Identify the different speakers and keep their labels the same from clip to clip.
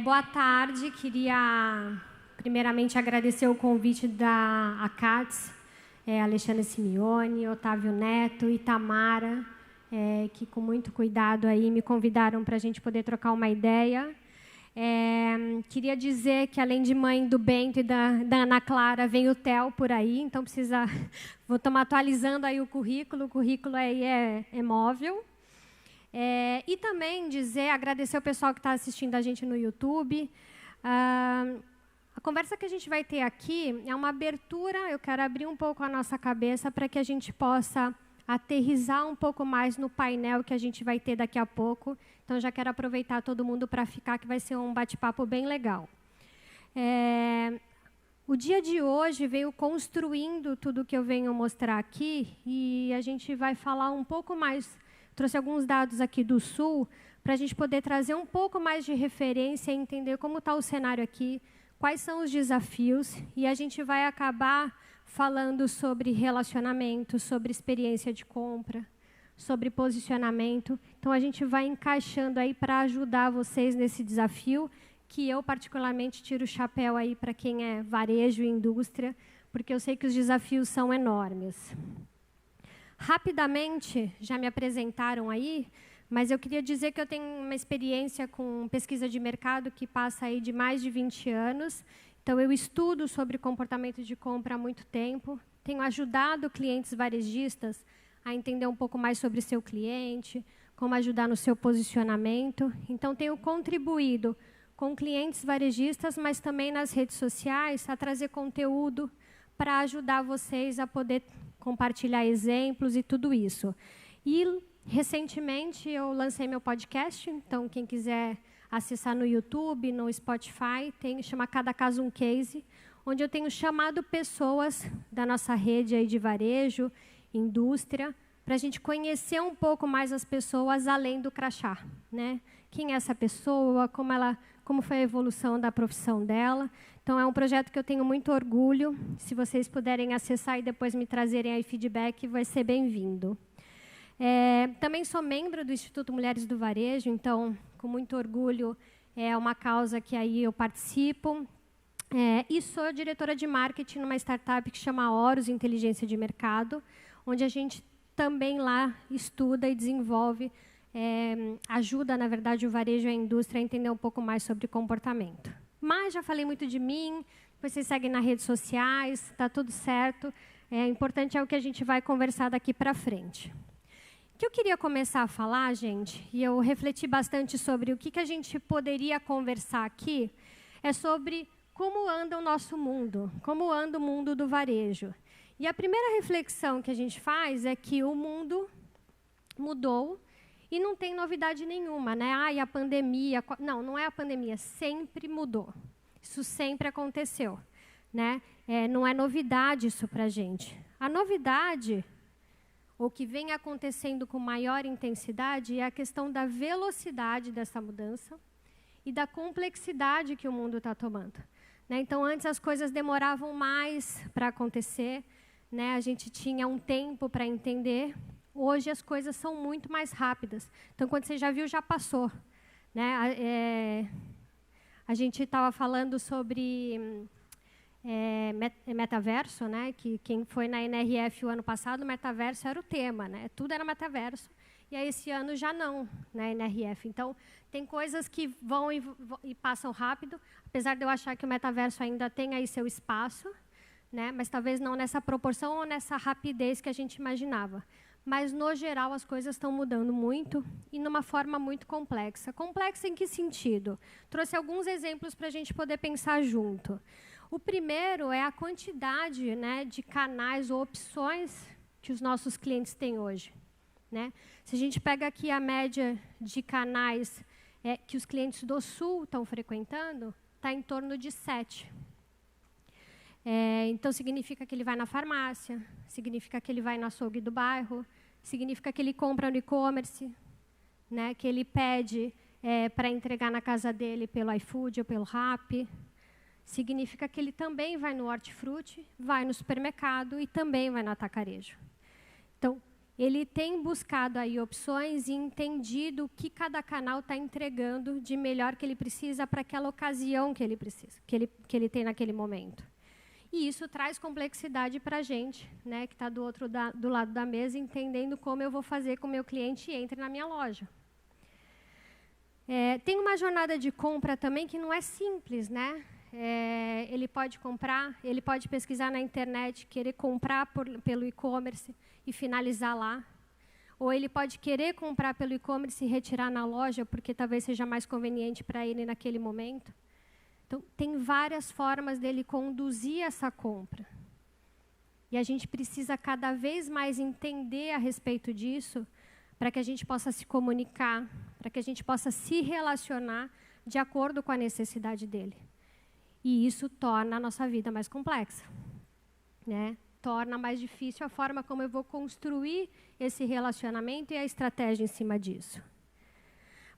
Speaker 1: Boa tarde, queria primeiramente agradecer o convite da ACATS, Alexandre Simeone, Otávio Neto e Tamara, que com muito cuidado aí me convidaram para a gente poder trocar uma ideia. Queria dizer que, além de mãe do Bento e da Ana Clara, vem o Theo por aí, então vou estar atualizando aí o currículo aí é móvel. E também agradecer ao pessoal que está assistindo a gente no YouTube. A conversa que a gente vai ter aqui é uma abertura, eu quero abrir um pouco a nossa cabeça para que a gente possa aterrissar um pouco mais no painel que a gente vai ter daqui a pouco. Então, já quero aproveitar todo mundo para ficar, que vai ser um bate-papo bem legal. O dia de hoje veio construindo tudo que eu venho mostrar aqui, e a gente vai falar um pouco mais. Trouxe alguns dados aqui do Sul, para a gente poder trazer um pouco mais de referência e entender como está o cenário aqui, quais são os desafios, e a gente vai acabar falando sobre relacionamento, sobre experiência de compra, sobre posicionamento. Então, a gente vai encaixando aí para ajudar vocês nesse desafio, que eu, particularmente, tiro o chapéu aí para quem é varejo e indústria, porque eu sei que os desafios são enormes. Rapidamente, já me apresentaram aí, mas eu queria dizer que eu tenho uma experiência com pesquisa de mercado que passa aí de mais de 20 anos. Então, eu estudo sobre comportamento de compra há muito tempo. Tenho ajudado clientes varejistas a entender um pouco mais sobre seu cliente, como ajudar no seu posicionamento. Então, tenho contribuído com clientes varejistas, mas também nas redes sociais, a trazer conteúdo para ajudar vocês a poder compartilhar exemplos e tudo isso. E, recentemente, eu lancei meu podcast, então, quem quiser acessar no YouTube, no Spotify, chama Cada Caso um Case, onde eu tenho chamado pessoas da nossa rede aí de varejo, indústria, para a gente conhecer um pouco mais as pessoas além do crachá, né? Quem é essa pessoa, como foi a evolução da profissão dela. Então, é um projeto que eu tenho muito orgulho. Se vocês puderem acessar e depois me trazerem aí feedback, vai ser bem-vindo. Também sou membro do Instituto Mulheres do Varejo, então, com muito orgulho, é uma causa que aí eu participo. E sou diretora de marketing numa startup que chama Horus Inteligência de Mercado, onde a gente também lá estuda e desenvolve, ajuda, na verdade, o varejo e a indústria a entender um pouco mais sobre comportamento. Mas já falei muito de mim, vocês seguem nas redes sociais, está tudo certo. Importante é o que a gente vai conversar daqui para frente. O que eu queria começar a falar, gente, e eu refleti bastante sobre o que a gente poderia conversar aqui, é sobre como anda o nosso mundo, como anda o mundo do varejo. E a primeira reflexão que a gente faz é que o mundo mudou e não tem novidade nenhuma, né? E a pandemia... Não é a pandemia, sempre mudou. Isso sempre aconteceu, né? Não é novidade isso para a gente. A novidade, o que vem acontecendo com maior intensidade, é a questão da velocidade dessa mudança e da complexidade que o mundo está tomando. Né? Então, antes as coisas demoravam mais para acontecer, né? A gente tinha um tempo para entender. Hoje as coisas são muito mais rápidas. Então, quando você já viu, já passou. Né? A gente estava falando sobre metaverso, né? Que quem foi na NRF o ano passado, metaverso era o tema, né? Tudo era metaverso. E aí, esse ano já não, na NRF. Então, tem coisas que vão e passam rápido, apesar de eu achar que o metaverso ainda tem aí seu espaço, né? Mas talvez não nessa proporção ou nessa rapidez que a gente imaginava. Mas, no geral, as coisas estão mudando muito e numa forma muito complexa. Complexa em que sentido? Trouxe alguns exemplos para a gente poder pensar junto. O primeiro é a quantidade, né, de canais ou opções que os nossos clientes têm hoje. Né? Se a gente pega aqui a média de canais que os clientes do Sul estão frequentando, está em torno de 7. Então, significa que ele vai na farmácia, significa que ele vai no açougue do bairro, significa que ele compra no e-commerce, né, que ele pede para entregar na casa dele pelo iFood ou pelo Rappi. Significa que ele também vai no hortifruti, vai no supermercado e também vai no atacarejo. Então, ele tem buscado aí opções e entendido o que cada canal está entregando de melhor que ele precisa para aquela ocasião que ele precisa, que ele tem naquele momento. E isso traz complexidade para a gente, né, que está do lado da mesa, entendendo como eu vou fazer com que o meu cliente entre na minha loja. Tem uma jornada de compra também que não é simples, né? Ele pode comprar, ele pode pesquisar na internet, querer comprar pelo e-commerce e finalizar lá. Ou ele pode querer comprar pelo e-commerce e retirar na loja, porque talvez seja mais conveniente para ele naquele momento. Então, tem várias formas dele conduzir essa compra. E a gente precisa cada vez mais entender a respeito disso, para que a gente possa se comunicar, para que a gente possa se relacionar de acordo com a necessidade dele. E isso torna a nossa vida mais complexa, né? Torna mais difícil a forma como eu vou construir esse relacionamento e a estratégia em cima disso.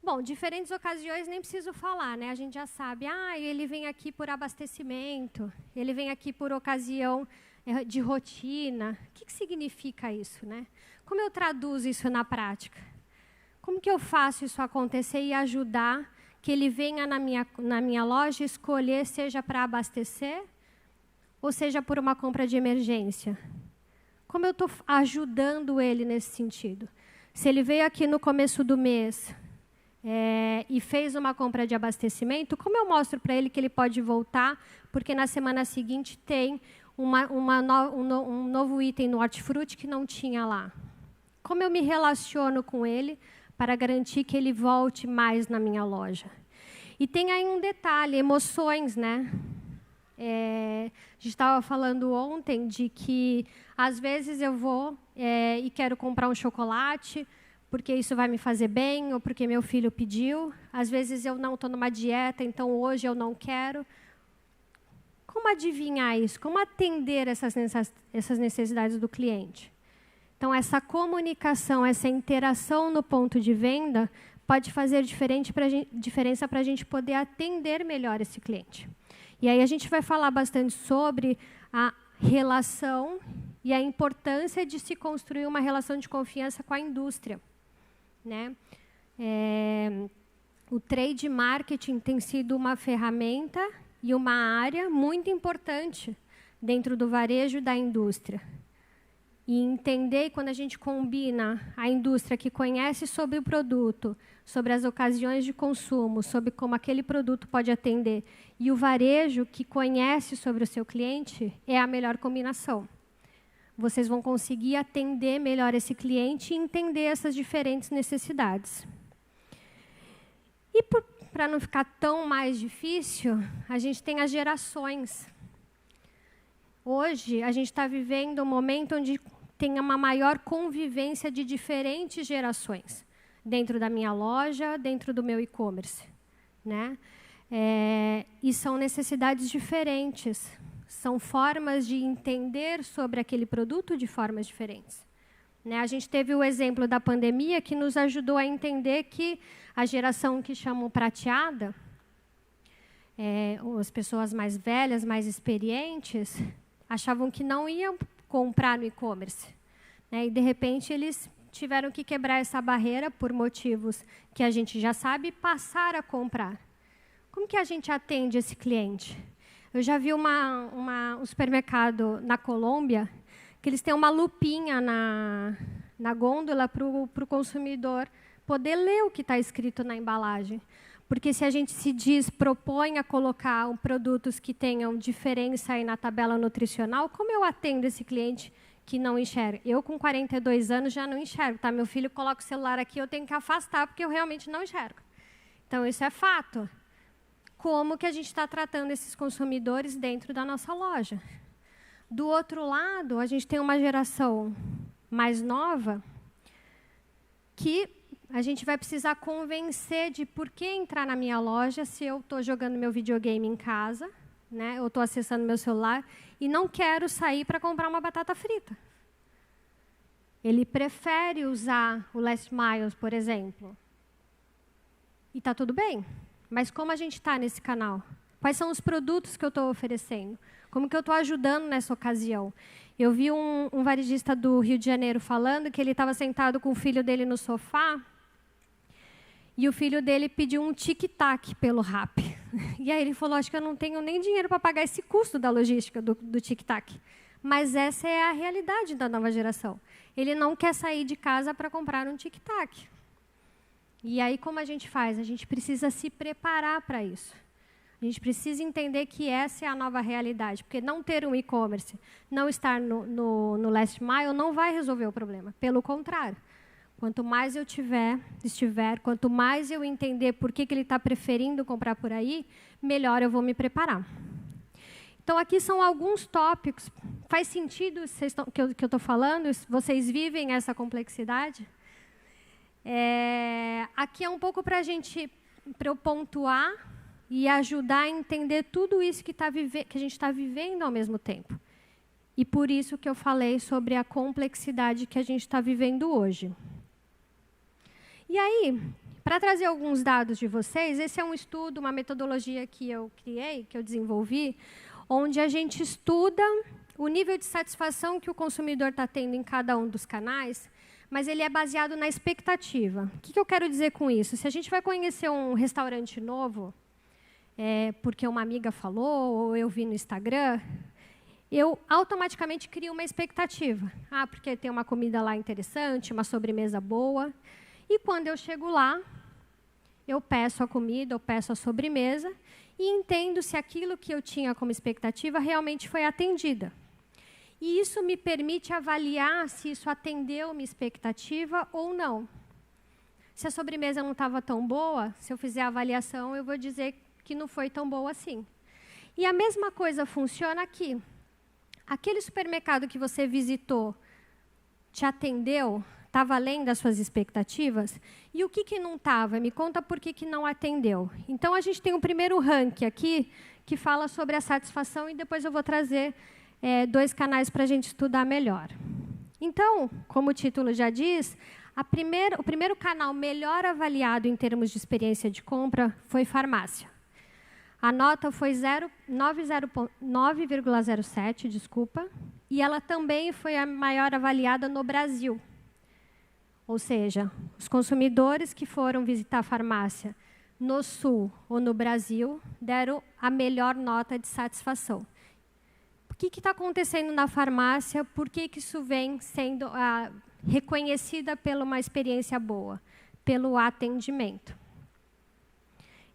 Speaker 1: Bom, diferentes ocasiões nem preciso falar, né? A gente já sabe, ele vem aqui por abastecimento, ele vem aqui por ocasião de rotina. O que significa isso, né? Como eu traduzo isso na prática? Como que eu faço isso acontecer e ajudar que ele venha na minha loja escolher, seja para abastecer, ou seja por uma compra de emergência? Como eu estou ajudando ele nesse sentido? Se ele veio aqui no começo do mês e fez uma compra de abastecimento, como eu mostro para ele que ele pode voltar, porque na semana seguinte tem um novo item no hortifruti que não tinha lá? Como eu me relaciono com ele para garantir que ele volte mais na minha loja? E tem aí um detalhe, emoções, né? A gente estava falando ontem de que, às vezes, eu vou e quero comprar um chocolate, porque isso vai me fazer bem, ou porque meu filho pediu. Às vezes, eu não estou numa dieta, então hoje eu não quero. Como adivinhar isso? Como atender essas necessidades do cliente? Então, essa comunicação, essa interação no ponto de venda pode fazer diferença para a gente poder atender melhor esse cliente. E aí a gente vai falar bastante sobre a relação e a importância de se construir uma relação de confiança com a indústria, né? O trade marketing tem sido uma ferramenta e uma área muito importante dentro do varejo da indústria. E entender, quando a gente combina a indústria que conhece sobre o produto, sobre as ocasiões de consumo, sobre como aquele produto pode atender, e o varejo que conhece sobre o seu cliente, é a melhor combinação. Vocês vão conseguir atender melhor esse cliente e entender essas diferentes necessidades. E para não ficar tão mais difícil, a gente tem as gerações. Hoje, a gente está vivendo um momento onde tem uma maior convivência de diferentes gerações dentro da minha loja, dentro do meu e-commerce, né? E são necessidades diferentes, são formas de entender sobre aquele produto de formas diferentes, né? A gente teve o exemplo da pandemia que nos ajudou a entender que a geração que chamam prateada, as pessoas mais velhas, mais experientes, achavam que não iam comprar no e-commerce, né? E, de repente, eles tiveram que quebrar essa barreira por motivos que a gente já sabe e passar a comprar. Como que a gente atende esse cliente? Eu já vi um supermercado na Colômbia que eles têm uma lupinha na gôndola para o consumidor poder ler o que está escrito na embalagem. Porque se a gente propõe a colocar produtos que tenham diferença aí na tabela nutricional, como eu atendo esse cliente que não enxerga? Eu, com 42 anos, já não enxergo. Tá? Meu filho coloca o celular aqui, eu tenho que afastar, porque eu realmente não enxergo. Então, isso é fato. Como que a gente está tratando esses consumidores dentro da nossa loja? Do outro lado, a gente tem uma geração mais nova que a gente vai precisar convencer de por que entrar na minha loja se eu estou jogando meu videogame em casa, né? Eu estou acessando meu celular e não quero sair para comprar uma batata frita. Ele prefere usar o Last Miles, por exemplo. E está tudo bem. Mas como a gente está nesse canal? Quais são os produtos que eu estou oferecendo? Como que eu estou ajudando nessa ocasião? Eu vi um varejista do Rio de Janeiro falando que ele estava sentado com o filho dele no sofá e o filho dele pediu um tic-tac pelo Rappi. E aí ele falou, acho que eu não tenho nem dinheiro para pagar esse custo da logística do tic-tac. Mas essa é a realidade da nova geração. Ele não quer sair de casa para comprar um tic-tac. E aí, como a gente faz? A gente precisa se preparar para isso. A gente precisa entender que essa é a nova realidade, porque não ter um e-commerce, não estar no last mile, não vai resolver o problema. Pelo contrário, quanto mais eu estiver, quanto mais eu entender por que ele está preferindo comprar por aí, melhor eu vou me preparar. Então, aqui são alguns tópicos. Faz sentido que eu estou falando? Vocês vivem essa complexidade? Aqui é um pouco para eu pontuar e ajudar a entender tudo isso que a gente está vivendo ao mesmo tempo. E por isso que eu falei sobre a complexidade que a gente está vivendo hoje. E aí, para trazer alguns dados de vocês, esse é um estudo, uma metodologia que eu criei, que eu desenvolvi, onde a gente estuda o nível de satisfação que o consumidor está tendo em cada um dos canais, mas ele é baseado na expectativa. O que eu quero dizer com isso? Se a gente vai conhecer um restaurante novo, porque uma amiga falou, ou eu vi no Instagram, eu automaticamente crio uma expectativa. Porque tem uma comida lá interessante, uma sobremesa boa. E quando eu chego lá, eu peço a comida, eu peço a sobremesa, e entendo se aquilo que eu tinha como expectativa realmente foi atendida. E isso me permite avaliar se isso atendeu minha expectativa ou não. Se a sobremesa não estava tão boa, se eu fizer a avaliação, eu vou dizer que não foi tão boa assim. E a mesma coisa funciona aqui. Aquele supermercado que você visitou te atendeu? Estava além das suas expectativas? E o que não estava? Me conta por que não atendeu. Então, a gente tem um primeiro ranking aqui, que fala sobre a satisfação, e depois eu vou trazer 2 canais para a gente estudar melhor. Então, como o título já diz, o primeiro canal melhor avaliado em termos de experiência de compra foi farmácia. A nota foi 9,07, desculpa, e ela também foi a maior avaliada no Brasil. Ou seja, os consumidores que foram visitar a farmácia no Sul ou no Brasil deram a melhor nota de satisfação. O que está acontecendo na farmácia? Por que isso vem sendo reconhecida pela uma experiência boa? Pelo atendimento.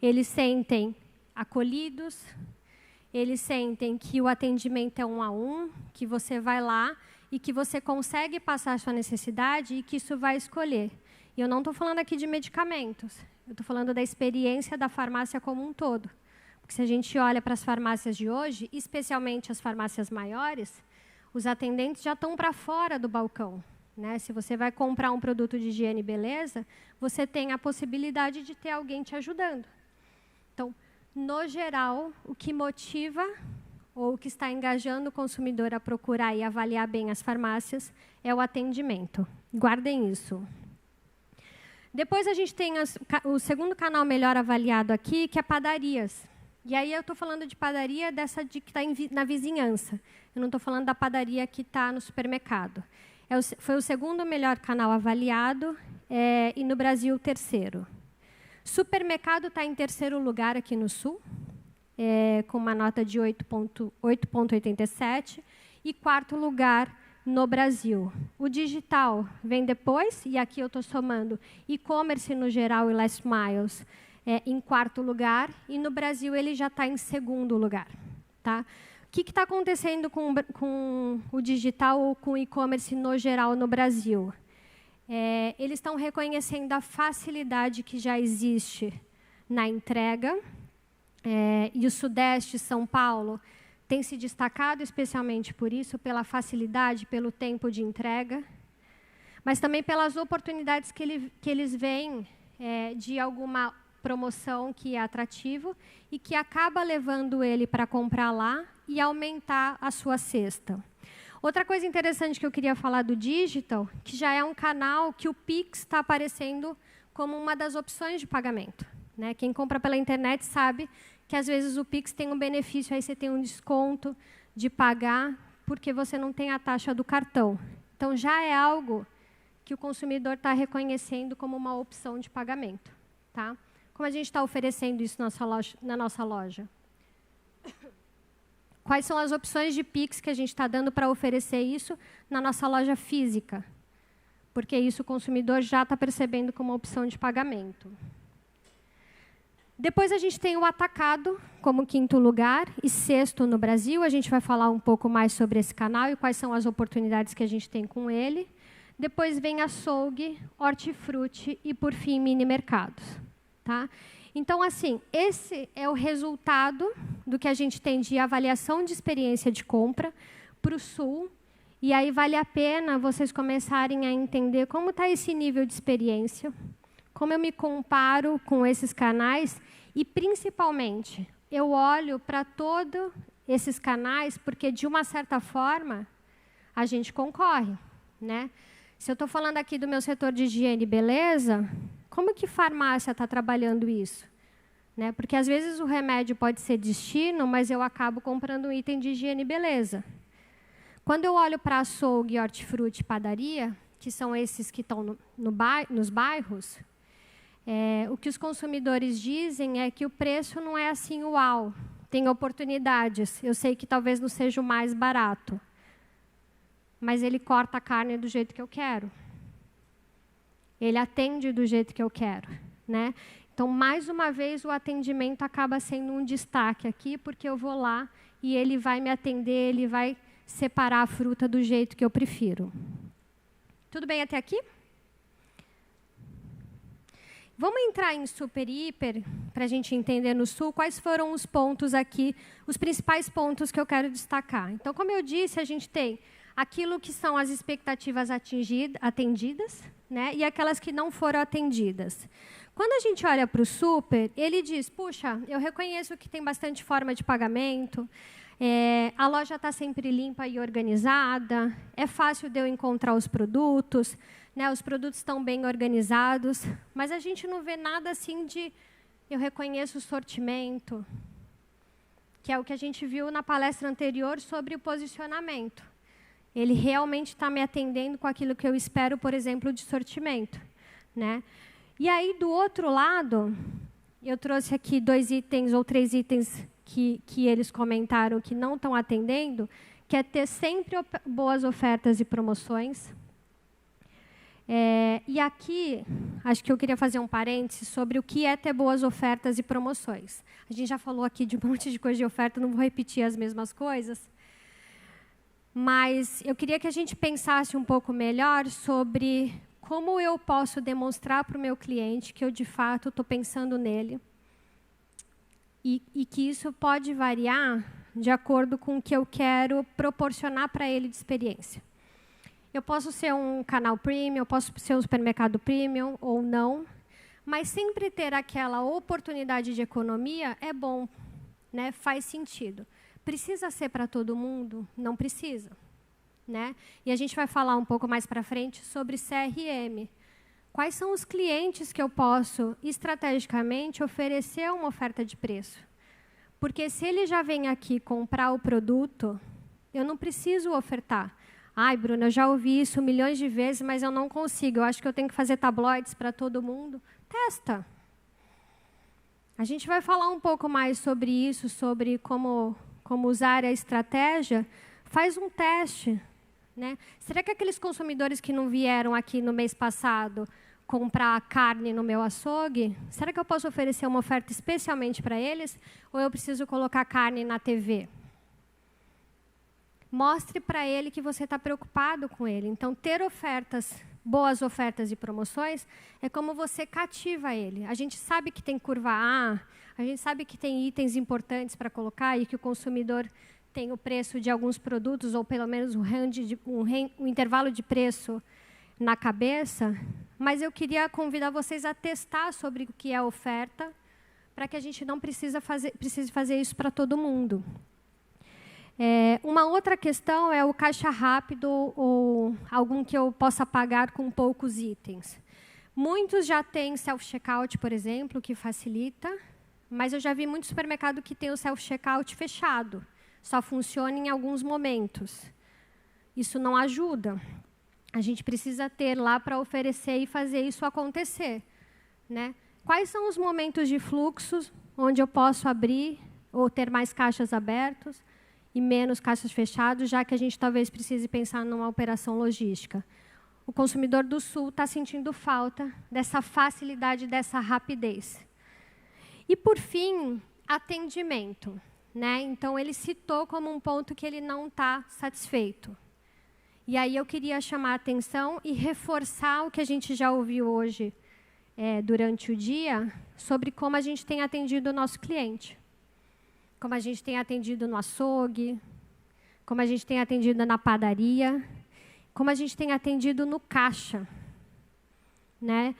Speaker 1: Eles sentem acolhidos, eles sentem que o atendimento é 1 a 1, que você vai lá e que você consegue passar a sua necessidade e que isso vai escolher. E eu não estou falando aqui de medicamentos, eu estou falando da experiência da farmácia como um todo. Porque se a gente olha para as farmácias de hoje, especialmente as farmácias maiores, os atendentes já estão para fora do balcão. Né? Se você vai comprar um produto de higiene e beleza, você tem a possibilidade de ter alguém te ajudando. Então, no geral, o que motiva ou o que está engajando o consumidor a procurar e avaliar bem as farmácias é o atendimento. Guardem isso. Depois a gente tem o segundo canal melhor avaliado aqui, que é padarias. E aí eu estou falando de padaria dessa que está na vizinhança. Eu não estou falando da padaria que está no supermercado. Foi o segundo melhor canal avaliado e no Brasil o terceiro. Supermercado está em terceiro lugar aqui no Sul, com uma nota de 8,87, e quarto lugar no Brasil. O digital vem depois, e aqui eu estou somando e-commerce no geral e last miles em quarto lugar, e no Brasil ele já está em segundo lugar. Tá? O que está acontecendo com o digital ou com o e-commerce no geral no Brasil? Eles estão reconhecendo a facilidade que já existe na entrega, e o Sudeste, São Paulo, tem se destacado especialmente por isso, pela facilidade, pelo tempo de entrega, mas também pelas oportunidades que eles veem de alguma promoção que é atrativo e que acaba levando ele para comprar lá e aumentar a sua cesta. Outra coisa interessante que eu queria falar do digital, que já é um canal que o Pix está aparecendo como uma das opções de pagamento. Né? Quem compra pela internet sabe que, às vezes, o Pix tem um benefício, aí você tem um desconto de pagar porque você não tem a taxa do cartão. Então, já é algo que o consumidor está reconhecendo como uma opção de pagamento. Tá? Como a gente está oferecendo isso na nossa loja? Quais são as opções de Pix que a gente está dando para oferecer isso na nossa loja física? Porque isso o consumidor já está percebendo como opção de pagamento. Depois a gente tem o atacado como quinto lugar e sexto no Brasil. A gente vai falar um pouco mais sobre esse canal e quais são as oportunidades que a gente tem com ele. Depois vem açougue, hortifruti e, por fim, mini mercados. Tá? Então, assim, esse é o resultado do que a gente tem de avaliação de experiência de compra para o Sul. E aí vale a pena vocês começarem a entender como está esse nível de experiência, como eu me comparo com esses canais e, principalmente, eu olho para todos esses canais porque, de uma certa forma, a gente concorre. Né? Se eu estou falando aqui do meu setor de higiene e beleza, como que farmácia está trabalhando isso? Né? Porque, às vezes, o remédio pode ser destino, mas eu acabo comprando um item de higiene e beleza. Quando eu olho para açougue, hortifruti e padaria, que são esses que estão nos bairros, o que os consumidores dizem é que o preço não é assim, uau, tem oportunidades. Eu sei que talvez não seja o mais barato, mas ele corta a carne do jeito que eu quero. Ele atende do jeito que eu quero. Né? Então, mais uma vez, o atendimento acaba sendo um destaque aqui, porque eu vou lá e ele vai me atender, ele vai separar a fruta do jeito que eu prefiro. Tudo bem até aqui? Vamos entrar em super e hiper, para a gente entender no Sul quais foram os pontos aqui, os principais pontos que eu quero destacar. Então, como eu disse, a gente tem aquilo que são as expectativas atendidas, né, e aquelas que não foram atendidas. Quando a gente olha para o super, ele diz, puxa, eu reconheço que tem bastante forma de pagamento, a loja está sempre limpa e organizada, é fácil de eu encontrar os produtos, né, os produtos estão bem organizados, mas a gente não vê nada assim de, eu reconheço o sortimento, que é o que a gente viu na palestra anterior sobre o posicionamento. Ele realmente está me atendendo com aquilo que eu espero, por exemplo, de sortimento. Né? E aí, do outro lado, eu trouxe aqui 2 itens ou 3 itens que eles comentaram que não estão atendendo, que é ter sempre boas ofertas e promoções. E aqui, acho que eu queria fazer um parêntese sobre o que é ter boas ofertas e promoções. A gente já falou aqui de um monte de coisa de oferta, não vou repetir as mesmas coisas. Mas eu queria que a gente pensasse um pouco melhor sobre como eu posso demonstrar para o meu cliente que eu, de fato, estou pensando nele. E que isso pode variar de acordo com o que eu quero proporcionar para ele de experiência. Eu posso ser um canal premium, eu posso ser um supermercado premium ou não, mas sempre ter aquela oportunidade de economia é bom, né? Faz sentido. Precisa ser para todo mundo? Não precisa. Né? E a gente vai falar um pouco mais para frente sobre CRM. Quais são os clientes que eu posso, estrategicamente, oferecer uma oferta de preço? Porque se ele já vem aqui comprar o produto, eu não preciso ofertar. Ai, Bruna, eu já ouvi isso milhões de vezes, mas eu não consigo. Eu acho que eu tenho que fazer tabloides para todo mundo. Testa. A gente vai falar um pouco mais sobre isso, sobre como usar a estratégia. Faz um teste. Né? Será que aqueles consumidores que não vieram aqui no mês passado comprar carne no meu açougue, será que eu posso oferecer uma oferta especialmente para eles? Ou eu preciso colocar carne na TV? Mostre para ele que você está preocupado com ele. Então, ter ofertas, boas ofertas e promoções, é como você cativa ele. A gente sabe que tem curva a gente sabe que tem itens importantes para colocar e que o consumidor tem o preço de alguns produtos, ou pelo menos um intervalo de preço na cabeça, mas eu queria convidar vocês a testar sobre o que é oferta, para que a gente não precise fazer isso para todo mundo. Uma outra questão é o caixa rápido, ou algum que eu possa pagar com poucos itens. Muitos já têm self-checkout, por exemplo, que facilita, mas eu já vi muito supermercado que tem o self-checkout fechado. Só funciona em alguns momentos. isso não ajuda. A gente precisa ter lá para oferecer e fazer isso acontecer, né? Quais são os momentos de fluxos onde eu posso abrir ou ter mais caixas abertos e menos caixas fechadas, já que a gente talvez precise pensar numa operação logística? O consumidor do Sul está sentindo falta dessa facilidade, dessa rapidez. E, por fim, atendimento, né? Então, ele citou como um ponto que ele não está satisfeito. E aí eu queria chamar a atenção e reforçar o que a gente já ouviu hoje durante o dia, sobre como a gente tem atendido o nosso cliente. Como a gente tem atendido no açougue, como a gente tem atendido na padaria, como a gente tem atendido no caixa, né?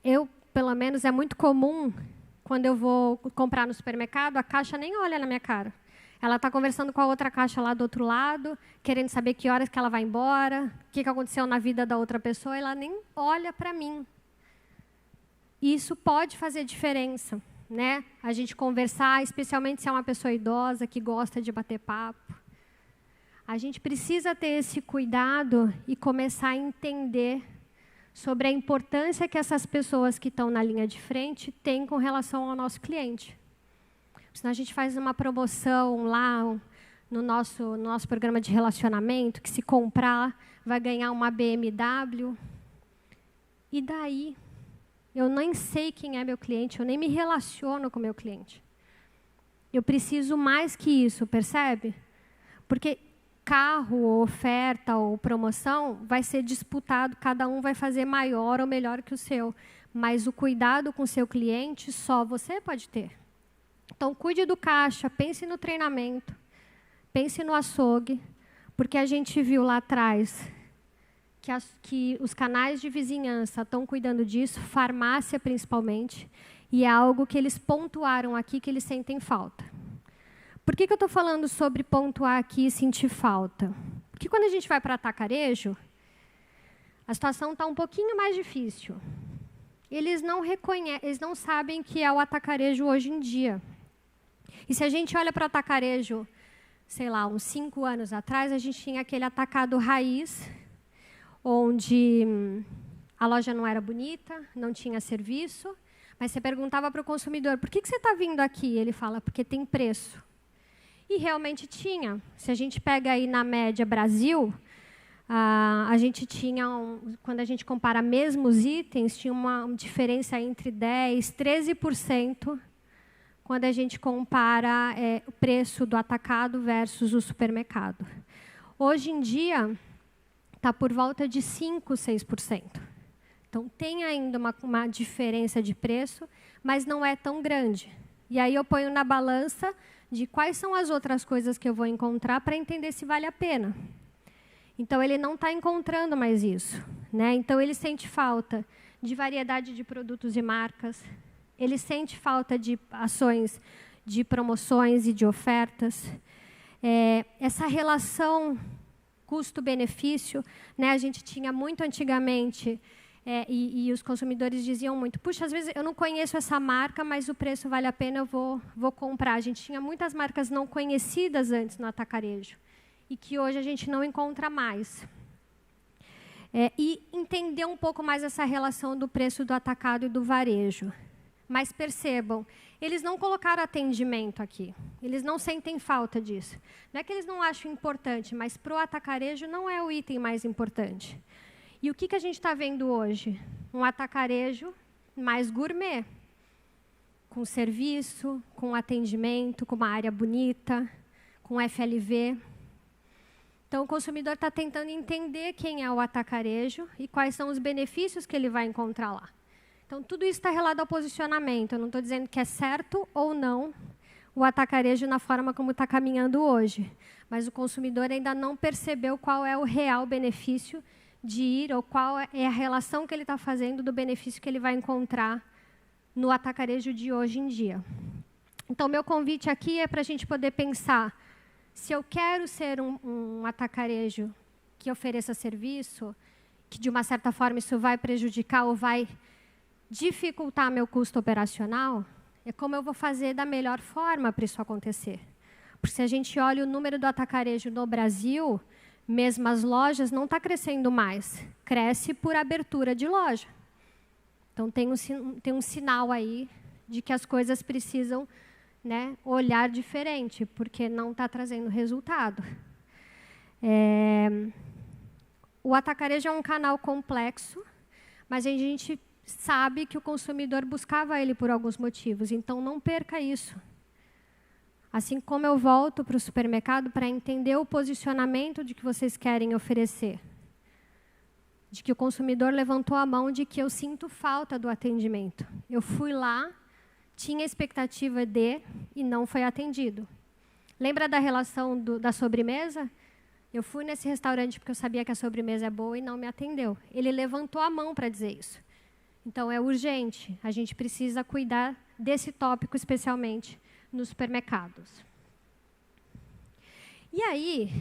Speaker 1: Eu, pelo menos, é muito comum, quando eu vou comprar no supermercado, a caixa nem olha na minha cara. Ela está conversando com a outra caixa lá do outro lado, querendo saber que horas que ela vai embora, o que aconteceu na vida da outra pessoa, e ela nem olha para mim. Isso pode fazer diferença, né? A gente conversar, especialmente se é uma pessoa idosa que gosta de bater papo. A gente precisa ter esse cuidado e começar a entender sobre a importância que essas pessoas que estão na linha de frente têm com relação ao nosso cliente. Senão a gente faz uma promoção lá no nosso programa de relacionamento, que se comprar vai ganhar uma BMW. E daí? Eu nem sei quem é meu cliente, eu nem me relaciono com meu cliente. Eu preciso mais que isso, percebe? Porque carro, ou oferta, ou promoção vai ser disputado, cada um vai fazer maior ou melhor que o seu. Mas o cuidado com o seu cliente só você pode ter. Então, cuide do caixa, pense no treinamento, pense no açougue, porque a gente viu lá atrás que os canais de vizinhança estão cuidando disso, farmácia principalmente, e é algo que eles pontuaram aqui que eles sentem falta. Por que eu estou falando sobre pontuar aqui e sentir falta? Porque quando a gente vai para atacarejo, a situação está um pouquinho mais difícil. Eles não sabem que é o atacarejo hoje em dia. E se a gente olha para o atacarejo, sei lá, uns 5 anos atrás, a gente tinha aquele atacado raiz, onde a loja não era bonita, não tinha serviço, mas você perguntava para o consumidor, por que você está vindo aqui? Ele fala, porque tem preço. E realmente tinha. Se a gente pega aí na média Brasil, a gente tinha, quando a gente compara mesmos itens, tinha uma diferença entre 10% e 13%, quando a gente compara o preço do atacado versus o supermercado. Hoje em dia, está por volta de 5%, 6%. Então, tem ainda uma diferença de preço, mas não é tão grande. E aí eu ponho na balança de quais são as outras coisas que eu vou encontrar para entender se vale a pena. Então, ele não está encontrando mais isso, né? Então, ele sente falta de variedade de produtos e marcas, ele sente falta de ações de promoções e de ofertas. Essa relação custo-benefício, né? A gente tinha muito antigamente, e os consumidores diziam muito, puxa, às vezes eu não conheço essa marca, mas o preço vale a pena, eu vou comprar. A gente tinha muitas marcas não conhecidas antes no atacarejo, e que hoje a gente não encontra mais. E entender um pouco mais essa relação do preço do atacado e do varejo. Mas percebam, eles não colocaram atendimento aqui. Eles não sentem falta disso. Não é que eles não acham importante, mas para o atacarejo não é o item mais importante. E o que a gente está vendo hoje? Um atacarejo mais gourmet, com serviço, com atendimento, com uma área bonita, com FLV. Então, o consumidor está tentando entender quem é o atacarejo e quais são os benefícios que ele vai encontrar lá. Então, tudo isso está relacionado ao posicionamento. Eu não estou dizendo que é certo ou não o atacarejo na forma como está caminhando hoje. Mas o consumidor ainda não percebeu qual é o real benefício de ir, ou qual é a relação que ele está fazendo do benefício que ele vai encontrar no atacarejo de hoje em dia. Então, meu convite aqui é para a gente poder pensar, se eu quero ser um atacarejo que ofereça serviço, que de uma certa forma isso vai prejudicar ou vai dificultar meu custo operacional, é como eu vou fazer da melhor forma para isso acontecer. Porque se a gente olha o número do atacarejo no Brasil, mesmo as lojas não está crescendo mais. Cresce por abertura de loja. Então, tem um sinal aí de que as coisas precisam, né, olhar diferente, porque não está trazendo resultado. O atacarejo é um canal complexo, mas a gente sabe que o consumidor buscava ele por alguns motivos, então não perca isso. Assim como eu volto para o supermercado para entender o posicionamento de que vocês querem oferecer. De que o consumidor levantou a mão de que eu sinto falta do atendimento. Eu fui lá, tinha expectativa de e não foi atendido. Lembra da relação da sobremesa? Eu fui nesse restaurante porque eu sabia que a sobremesa é boa e não me atendeu. Ele levantou a mão para dizer isso. Então, é urgente. A gente precisa cuidar desse tópico, especialmente nos supermercados. E aí,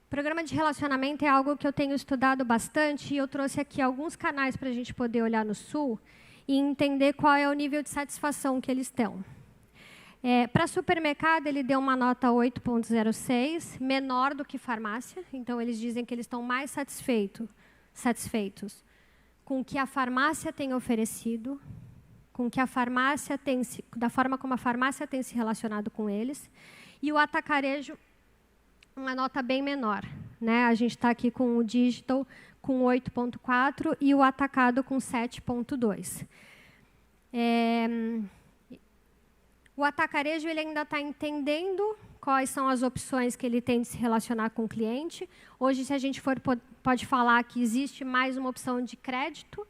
Speaker 1: programa de relacionamento é algo que eu tenho estudado bastante e eu trouxe aqui alguns canais para a gente poder olhar no Sul e entender qual é o nível de satisfação que eles estão. Para supermercado, ele deu uma nota 8,06, menor do que farmácia. Então, eles dizem que eles estão mais satisfeitos com o que a farmácia tem oferecido, com que a farmácia da forma como a farmácia tem se relacionado com eles. E o atacarejo, uma nota bem menor. Né? A gente está aqui com o digital com 8,4 e o atacado com 7,2. O atacarejo ele ainda está entendendo quais são as opções que ele tem de se relacionar com o cliente. Hoje, se a gente pode falar que existe mais uma opção de crédito,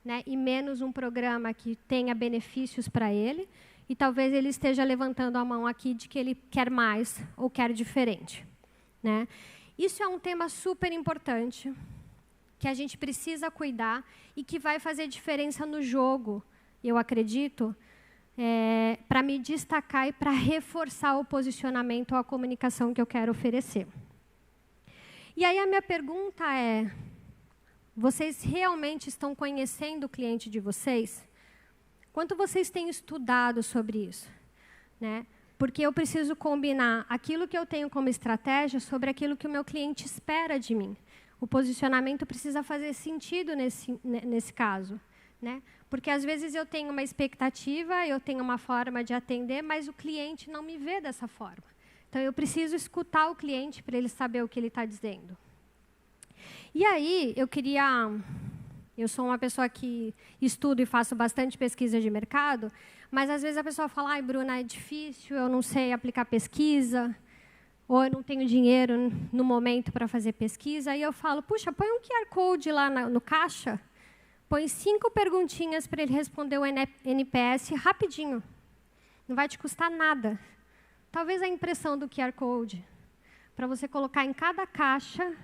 Speaker 1: né, e menos um programa que tenha benefícios para ele. E talvez ele esteja levantando a mão aqui de que ele quer mais ou quer diferente. Né? Isso é um tema super importante, que a gente precisa cuidar e que vai fazer diferença no jogo, eu acredito, para me destacar e para reforçar o posicionamento ou a comunicação que eu quero oferecer. E aí a minha pergunta é, vocês realmente estão conhecendo o cliente de vocês? Quanto vocês têm estudado sobre isso? Né? Porque eu preciso combinar aquilo que eu tenho como estratégia sobre aquilo que o meu cliente espera de mim. O posicionamento precisa fazer sentido nesse caso. Né? Porque, às vezes, eu tenho uma expectativa, eu tenho uma forma de atender, mas o cliente não me vê dessa forma. Então, eu preciso escutar o cliente para ele saber o que ele está dizendo. E aí, eu sou uma pessoa que estudo e faço bastante pesquisa de mercado, mas, às vezes, a pessoa fala, ai, Bruna, é difícil, eu não sei aplicar pesquisa, ou eu não tenho dinheiro no momento para fazer pesquisa. Aí eu falo, puxa, põe um QR Code lá no caixa, põe 5 perguntinhas para ele responder o NPS rapidinho. Não vai te custar nada. Talvez a impressão do QR Code, para você colocar em cada caixa,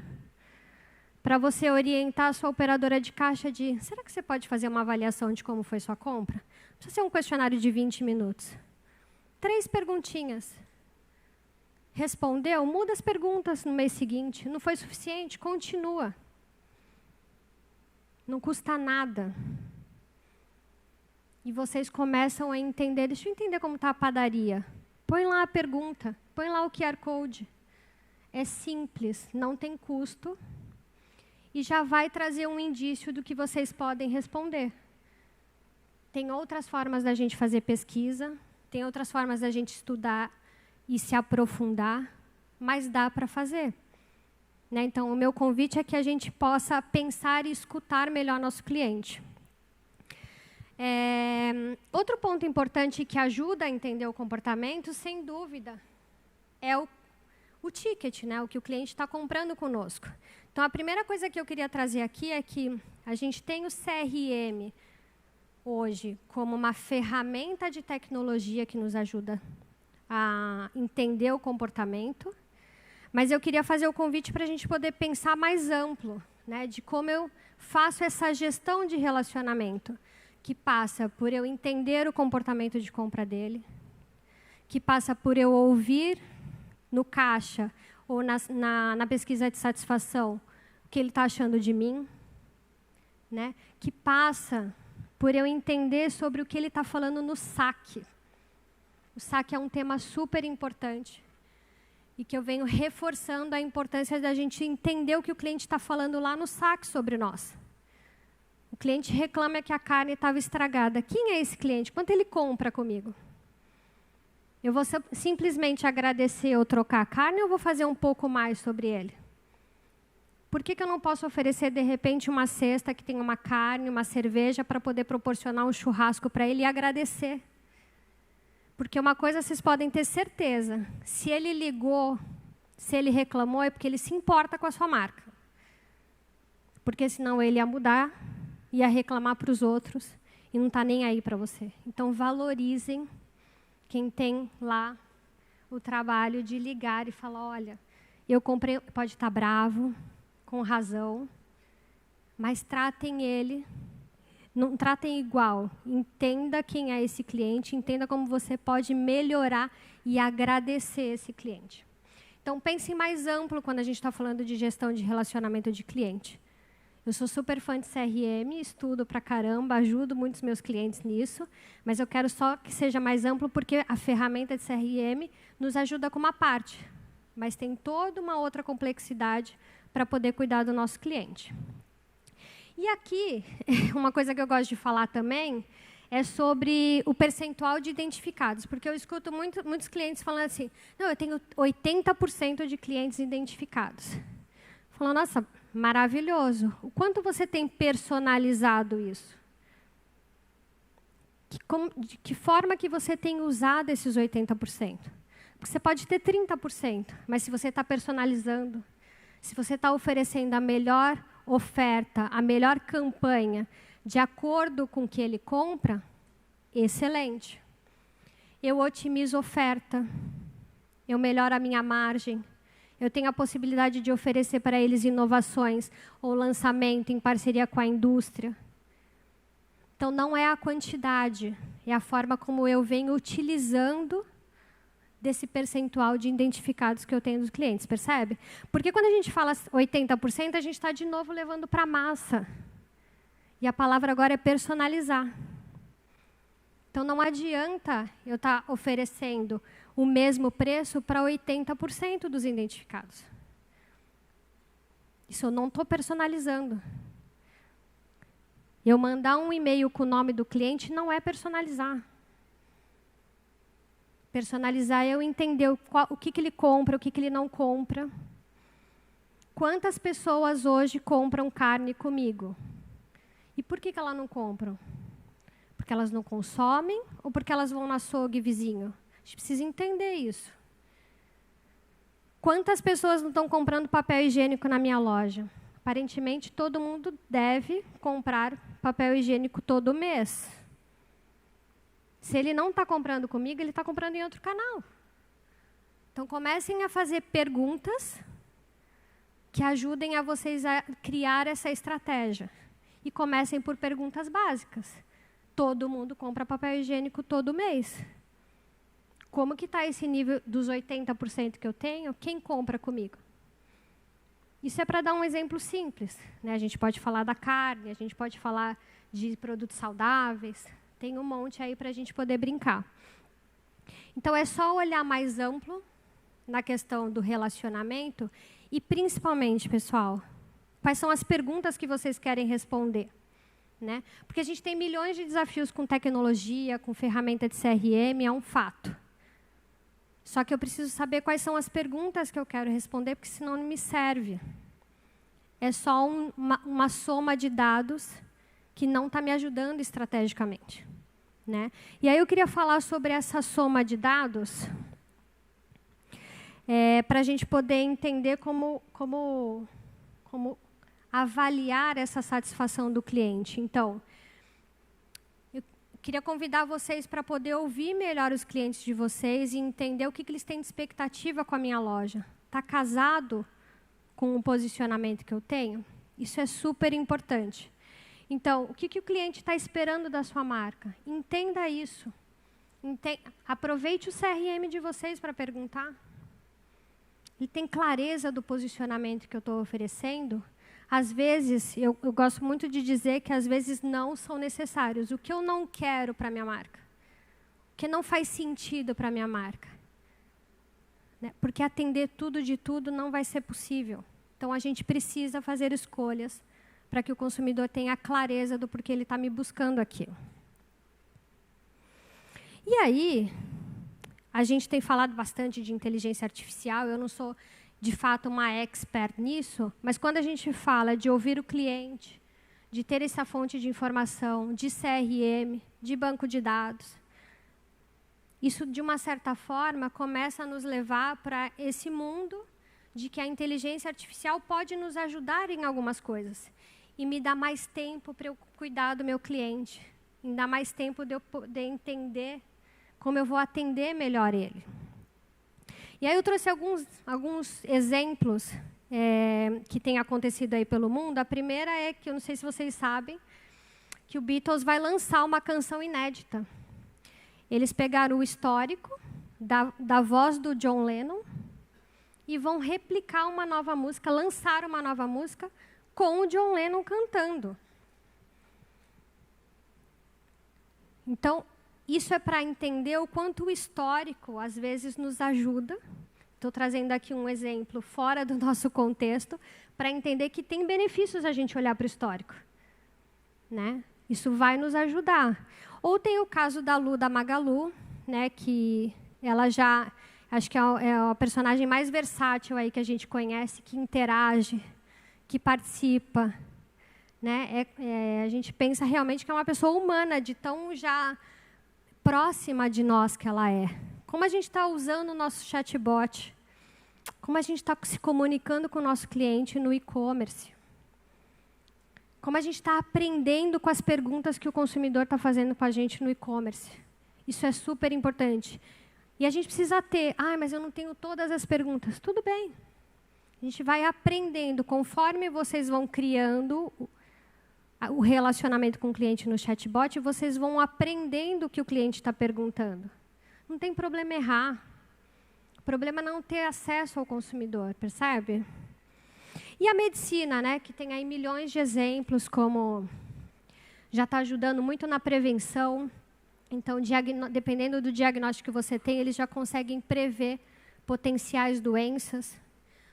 Speaker 1: para você orientar a sua operadora de caixa de, será que você pode fazer uma avaliação de como foi sua compra? Não precisa ser um questionário de 20 minutos. 3 perguntinhas. Respondeu? Muda as perguntas no mês seguinte. Não foi suficiente? Continua. Não custa nada. E vocês começam a entender, deixa eu entender como está a padaria. Põe lá a pergunta, põe lá o QR Code. É simples, não tem custo. E já vai trazer um indício do que vocês podem responder. Tem outras formas da gente fazer pesquisa, tem outras formas da gente estudar e se aprofundar, mas dá para fazer. Né? Então, o meu convite é que a gente possa pensar e escutar melhor nosso cliente. Outro ponto importante que ajuda a entender o comportamento, sem dúvida, é o ticket, né? O que o cliente está comprando conosco. Então, a primeira coisa que eu queria trazer aqui é que a gente tem o CRM hoje como uma ferramenta de tecnologia que nos ajuda a entender o comportamento, mas eu queria fazer o convite para a gente poder pensar mais amplo, né, de como eu faço essa gestão de relacionamento, que passa por eu entender o comportamento de compra dele, que passa por eu ouvir no caixa ou na pesquisa de satisfação o que ele está achando de mim, né, que passa por eu entender sobre o que ele está falando no saque. o saque é um tema super importante e que eu venho reforçando a importância da gente entender o que o cliente está falando lá no saque sobre nós. O cliente reclama que a carne estava estragada. Quem é esse cliente? Quanto ele compra comigo? Eu vou simplesmente agradecer ou trocar a carne ou vou fazer um pouco mais sobre ele? Por que eu não posso oferecer, de repente, uma cesta que tem uma carne, uma cerveja, para poder proporcionar um churrasco para ele e agradecer? Porque uma coisa vocês podem ter certeza, se ele ligou, se ele reclamou, é porque ele se importa com a sua marca. Porque senão ele ia mudar, ia reclamar para os outros e não está nem aí para você. Então, valorizem quem tem lá o trabalho de ligar e falar, olha, eu comprei, pode estar bravo, com razão, mas tratem ele, não tratem igual. Entenda quem é esse cliente, entenda como você pode melhorar e agradecer esse cliente. Então, pense mais amplo quando a gente está falando de gestão de relacionamento de cliente. Eu sou super fã de CRM, estudo pra caramba, ajudo muitos meus clientes nisso, mas eu quero só que seja mais amplo, porque a ferramenta de CRM nos ajuda com uma parte, mas tem toda uma outra complexidade para poder cuidar do nosso cliente. E aqui, uma coisa que eu gosto de falar também é sobre o percentual de identificados, porque eu escuto muitos clientes falando assim, não, eu tenho 80% de clientes identificados. Falando, nossa, maravilhoso. O quanto você tem personalizado isso? De que forma que você tem usado esses 80%? Porque você pode ter 30%, mas se você está personalizando, se você está oferecendo a melhor oferta, a melhor campanha, de acordo com o que ele compra, excelente. Eu otimizo oferta, eu melhoro a minha margem, eu tenho a possibilidade de oferecer para eles inovações ou lançamento em parceria com a indústria. Então, não é a quantidade, é a forma como eu venho utilizando desse percentual de identificados que eu tenho dos clientes, percebe? Porque quando a gente fala 80%, a gente está de novo levando para a massa. E a palavra agora é personalizar. Então, não adianta eu estar oferecendo o mesmo preço para 80% dos identificados. Isso eu não estou personalizando. Eu mandar um e-mail com o nome do cliente não é personalizar. Personalizar é eu entender o que ele compra, o que ele não compra. Quantas pessoas hoje compram carne comigo? E por que elas não compram? Porque elas não consomem ou porque elas vão no açougue vizinho? A gente precisa entender isso. Quantas pessoas não estão comprando papel higiênico na minha loja? Aparentemente, todo mundo deve comprar papel higiênico todo mês. Se ele não está comprando comigo, ele está comprando em outro canal. Então, comecem a fazer perguntas que ajudem a vocês a criar essa estratégia. E comecem por perguntas básicas. Todo mundo compra papel higiênico todo mês. Como que está esse nível dos 80% que eu tenho? Quem compra comigo? Isso é para dar um exemplo simples, né? A gente pode falar da carne, a gente pode falar de produtos saudáveis. Tem um monte aí para a gente poder brincar. Então, é só olhar mais amplo na questão do relacionamento e, principalmente, pessoal, quais são as perguntas que vocês querem responder, né? Porque a gente tem milhões de desafios com tecnologia, com ferramenta de CRM, é um fato. Só que eu preciso saber quais são as perguntas que eu quero responder, porque senão não me serve. É só uma soma de dados que não está me ajudando estrategicamente, né? E aí eu queria falar sobre essa soma de dados, para a gente poder entender como avaliar essa satisfação do cliente. Então, eu queria convidar vocês para poder ouvir melhor os clientes de vocês e entender o que eles têm de expectativa com a minha loja. Está casado com o posicionamento que eu tenho? Isso é super importante. Então, o que o cliente está esperando da sua marca? Entenda isso. Aproveite o CRM de vocês para perguntar. Ele tem clareza do posicionamento que eu estou oferecendo? Às vezes, eu gosto muito de dizer que às vezes não são necessários. O que eu não quero para a minha marca? Porque não faz sentido para a minha marca. Né? Porque atender tudo de tudo não vai ser possível. Então, a gente precisa fazer escolhas para que o consumidor tenha clareza do porquê ele está me buscando aquilo. E aí, a gente tem falado bastante de inteligência artificial, eu não sou, de fato, uma expert nisso, mas quando a gente fala de ouvir o cliente, de ter essa fonte de informação, de CRM, de banco de dados, isso, de uma certa forma, começa a nos levar para esse mundo de que a inteligência artificial pode nos ajudar em algumas coisas e me dar mais tempo para eu cuidar do meu cliente, me dar mais tempo de eu poder entender como eu vou atender melhor ele. E aí eu trouxe alguns exemplos que têm acontecido aí pelo mundo. A primeira é que, eu não sei se vocês sabem, que o Beatles vai lançar uma canção inédita. Eles pegaram o histórico da voz do John Lennon e vão replicar uma nova música, lançar uma nova música com o John Lennon cantando. Então, isso é para entender o quanto o histórico, às vezes, nos ajuda. Estou trazendo aqui um exemplo fora do nosso contexto, para entender que tem benefícios a gente olhar para o histórico. Né? Isso vai nos ajudar. Ou tem o caso da Lu, da Magalu, né, que ela já, acho que é a personagem mais versátil aí que a gente conhece, que interage, que participa. Né? A gente pensa realmente que é uma pessoa humana, de tão já próxima de nós que ela é. Como a gente está usando o nosso chatbot, como a gente está se comunicando com o nosso cliente no e-commerce. Como a gente está aprendendo com as perguntas que o consumidor está fazendo com a gente no e-commerce. Isso é super importante. E a gente precisa ter, mas eu não tenho todas as perguntas. Tudo bem. A gente vai aprendendo, conforme vocês vão criando o relacionamento com o cliente no chatbot, vocês vão aprendendo o que o cliente está perguntando. Não tem problema errar. O problema é não ter acesso ao consumidor, percebe? E a medicina, né, que tem aí milhões de exemplos, como já está ajudando muito na prevenção. Então, dependendo do diagnóstico que você tem, eles já conseguem prever potenciais doenças.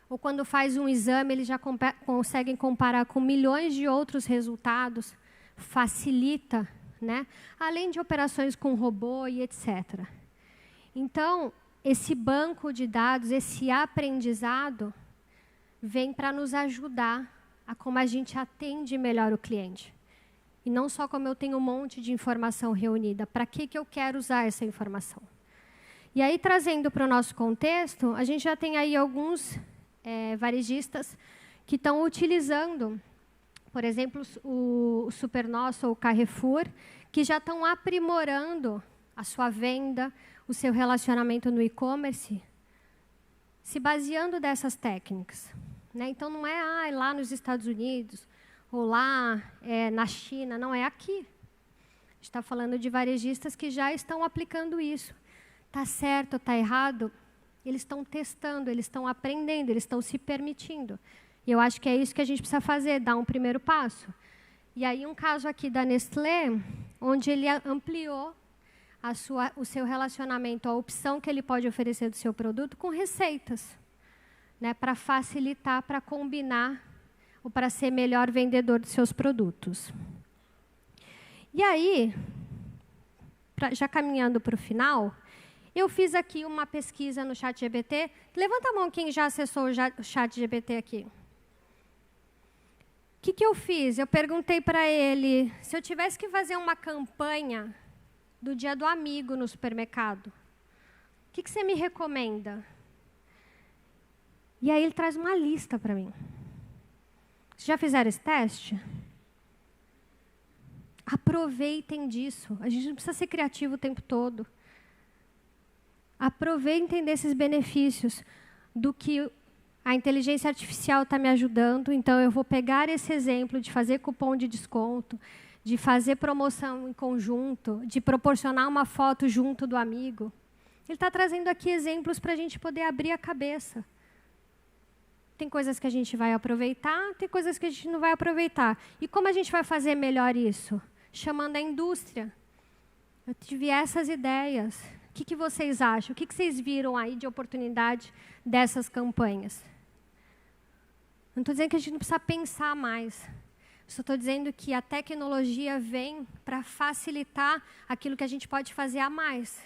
Speaker 1: Ou quando faz um exame, eles já conseguem comparar com milhões de outros resultados. Facilita, né? Além de operações com robô e etc. Então, esse banco de dados, esse aprendizado, vem para nos ajudar a como a gente atende melhor o cliente. E não só como eu tenho um monte de informação reunida. Para que eu quero usar essa informação? E aí, trazendo para o nosso contexto, a gente já tem aí alguns varejistas que estão utilizando, por exemplo, o Supernosso ou o Carrefour, que já estão aprimorando a sua venda, o seu relacionamento no e-commerce, se baseando dessas técnicas. Né? Então, não é lá nos Estados Unidos, ou lá na China, não, é aqui. A gente está falando de varejistas que já estão aplicando isso. Está certo, está errado? Eles estão testando, eles estão aprendendo, eles estão se permitindo. E eu acho que é isso que a gente precisa fazer, dar um primeiro passo. E aí, um caso aqui da Nestlé, onde ele ampliou o seu relacionamento, a opção que ele pode oferecer do seu produto com receitas, né, para facilitar, para combinar, ou para ser melhor vendedor dos seus produtos. E aí, já caminhando para o final, eu fiz aqui uma pesquisa no ChatGPT. Levanta a mão quem já acessou o ChatGPT aqui. O que eu fiz? Eu perguntei para ele, se eu tivesse que fazer uma campanha do Dia do Amigo no supermercado, o que você me recomenda? E aí ele traz uma lista para mim. Vocês já fizeram esse teste? Aproveitem disso. A gente não precisa ser criativo o tempo todo. Aproveitem desses benefícios do que a inteligência artificial está me ajudando. Então, eu vou pegar esse exemplo de fazer cupom de desconto, de fazer promoção em conjunto, de proporcionar uma foto junto do amigo. Ele está trazendo aqui exemplos para a gente poder abrir a cabeça. Tem coisas que a gente vai aproveitar, tem coisas que a gente não vai aproveitar. E como a gente vai fazer melhor isso? Chamando a indústria. Eu tive essas ideias. O que vocês acham? O que vocês viram aí de oportunidade dessas campanhas? Não estou dizendo que a gente não precisa pensar mais. Só estou dizendo que a tecnologia vem para facilitar aquilo que a gente pode fazer a mais.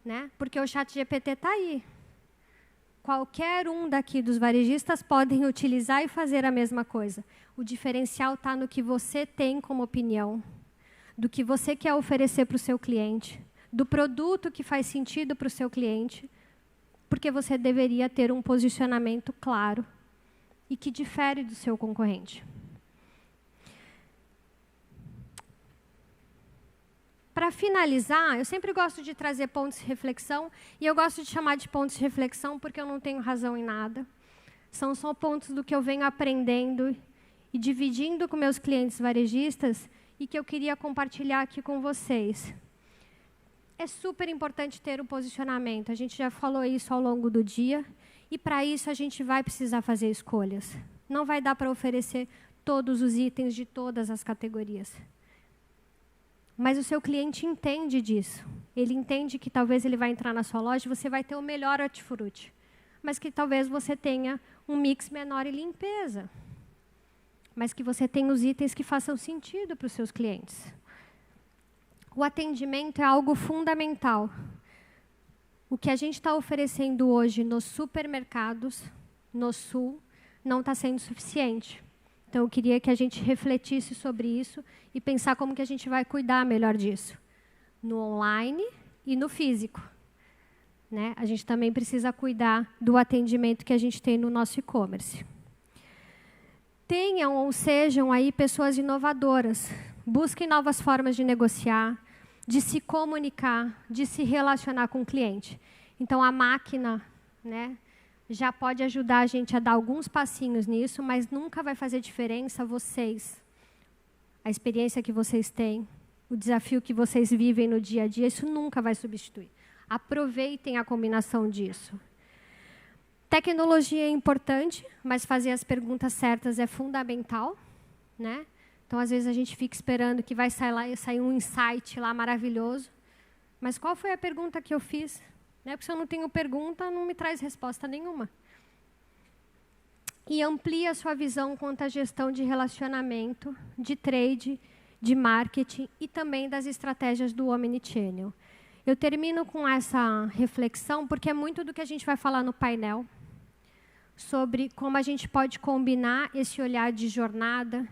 Speaker 1: Né? Porque o ChatGPT está aí. Qualquer um daqui dos varejistas podem utilizar e fazer a mesma coisa. O diferencial está no que você tem como opinião, do que você quer oferecer para o seu cliente, do produto que faz sentido para o seu cliente, porque você deveria ter um posicionamento claro e que difere do seu concorrente. Para finalizar, eu sempre gosto de trazer pontos de reflexão, e eu gosto de chamar de pontos de reflexão porque eu não tenho razão em nada. São só pontos do que eu venho aprendendo e dividindo com meus clientes varejistas e que eu queria compartilhar aqui com vocês. É super importante ter um posicionamento, a gente já falou isso ao longo do dia, e para isso a gente vai precisar fazer escolhas. Não vai dar para oferecer todos os itens de todas as categorias. Mas o seu cliente entende disso. Ele entende que talvez ele vai entrar na sua loja e você vai ter o melhor hortifruti, mas que talvez você tenha um mix menor em limpeza, mas que você tenha os itens que façam sentido para os seus clientes. O atendimento é algo fundamental. O que a gente está oferecendo hoje nos supermercados, no Sul, não está sendo suficiente. Então, eu queria que a gente refletisse sobre isso e pensar como que a gente vai cuidar melhor disso, no online e no físico. Né? A gente também precisa cuidar do atendimento que a gente tem no nosso e-commerce. Tenham ou sejam aí pessoas inovadoras. Busquem novas formas de negociar, de se comunicar, de se relacionar com o cliente. Então, a máquina, né, já pode ajudar a gente a dar alguns passinhos nisso, mas nunca vai fazer diferença vocês. A experiência que vocês têm, o desafio que vocês vivem no dia a dia, isso nunca vai substituir. Aproveitem a combinação disso. Tecnologia é importante, mas fazer as perguntas certas é fundamental. Né? Então, às vezes, a gente fica esperando que vai sair um insight lá maravilhoso. Mas qual foi a pergunta que eu fiz? Porque se eu não tenho pergunta, não me traz resposta nenhuma. E amplie a sua visão quanto à gestão de relacionamento, de trade, de marketing e também das estratégias do Omnichannel. Eu termino com essa reflexão porque é muito do que a gente vai falar no painel, sobre como a gente pode combinar esse olhar de jornada,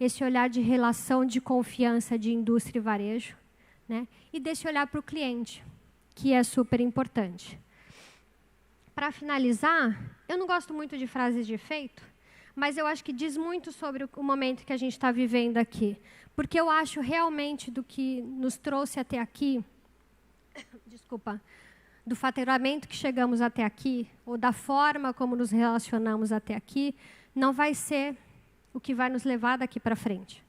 Speaker 1: esse olhar de relação de confiança de indústria e varejo, né? E desse olhar para o cliente, que é super importante. Para finalizar, eu não gosto muito de frases de efeito, mas eu acho que diz muito sobre o momento que a gente está vivendo aqui. Porque eu acho realmente do que nos trouxe até aqui, desculpa, do faturamento que chegamos até aqui, ou da forma como nos relacionamos até aqui, não vai ser o que vai nos levar daqui para frente.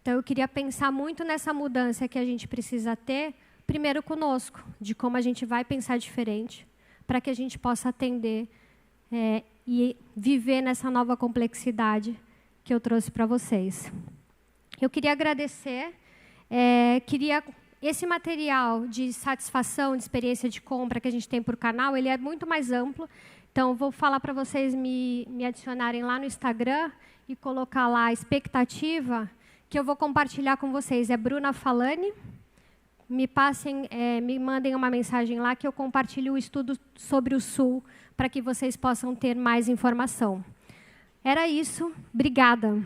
Speaker 1: Então, eu queria pensar muito nessa mudança que a gente precisa ter, primeiro conosco, de como a gente vai pensar diferente, para que a gente possa atender e viver nessa nova complexidade que eu trouxe para vocês. Eu queria agradecer, esse material de satisfação, de experiência de compra que a gente tem por canal, ele é muito mais amplo, então vou falar para vocês me adicionarem lá no Instagram e colocar lá a expectativa que eu vou compartilhar com vocês. É Bruna Falani. Me mandem uma mensagem lá que eu compartilho o estudo sobre o Sul para que vocês possam ter mais informação. Era isso. Obrigada.